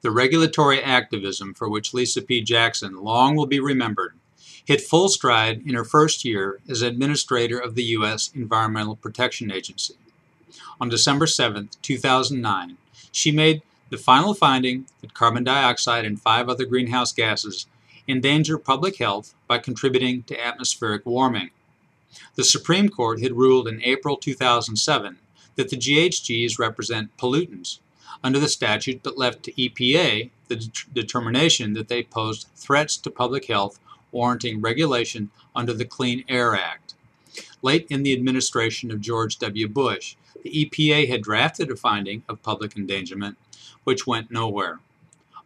The regulatory activism for which Lisa P. Jackson long will be remembered hit full stride in her first year as administrator of the U.S. Environmental Protection Agency. On December 7, 2009, she made the final finding that carbon dioxide and 5 other greenhouse gases endanger public health by contributing to atmospheric warming. The Supreme Court had ruled in April 2007 that the GHGs represent pollutants under the statute, but left to EPA the determination that they posed threats to public health warranting regulation under the Clean Air Act. Late in the administration of George W. Bush, the EPA had drafted a finding of public endangerment, which went nowhere.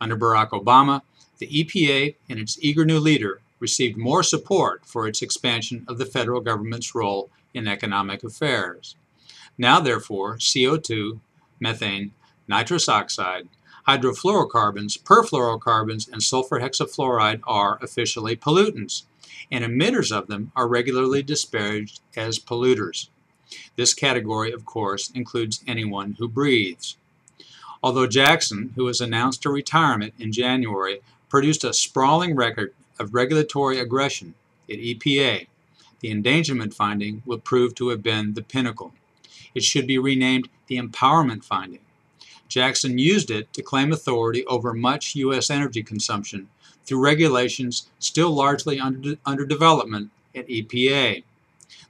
Under Barack Obama, the EPA and its eager new leader received more support for its expansion of the federal government's role in economic affairs. Now, therefore, CO2, methane, nitrous oxide, hydrofluorocarbons, perfluorocarbons, and sulfur hexafluoride are officially pollutants, and emitters of them are regularly disparaged as polluters. This category, of course, includes anyone who breathes. Although Jackson, who has announced her retirement in January, produced a sprawling record of regulatory aggression at EPA, the endangerment finding will prove to have been the pinnacle. It should be renamed the empowerment finding. Jackson used it to claim authority over much U.S. energy consumption through regulations still largely under development at EPA.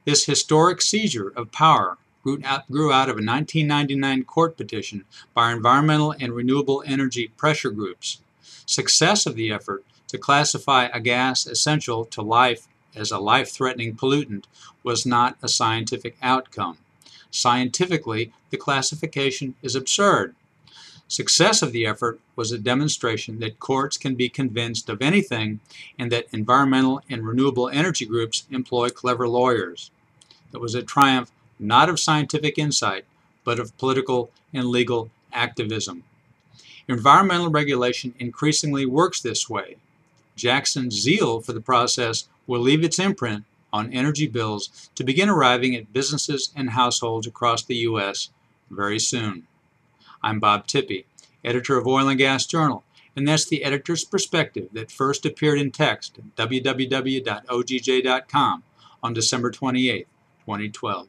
This historic seizure of power grew out of a 1999 court petition by environmental and renewable energy pressure groups. Success of the effort to classify a gas essential to life as a life-threatening pollutant was not a scientific outcome. Scientifically, the classification is absurd. Success of the effort was a demonstration that courts can be convinced of anything and that environmental and renewable energy groups employ clever lawyers. It was a triumph not of scientific insight, but of political and legal activism. Environmental regulation increasingly works this way. Jackson's zeal for the process will leave its imprint on energy bills to begin arriving at businesses and households across the U.S. very soon. I'm Bob Tippie, editor of Oil and Gas Journal, and that's the editor's perspective that first appeared in text at www.ogj.com on December 28, 2012.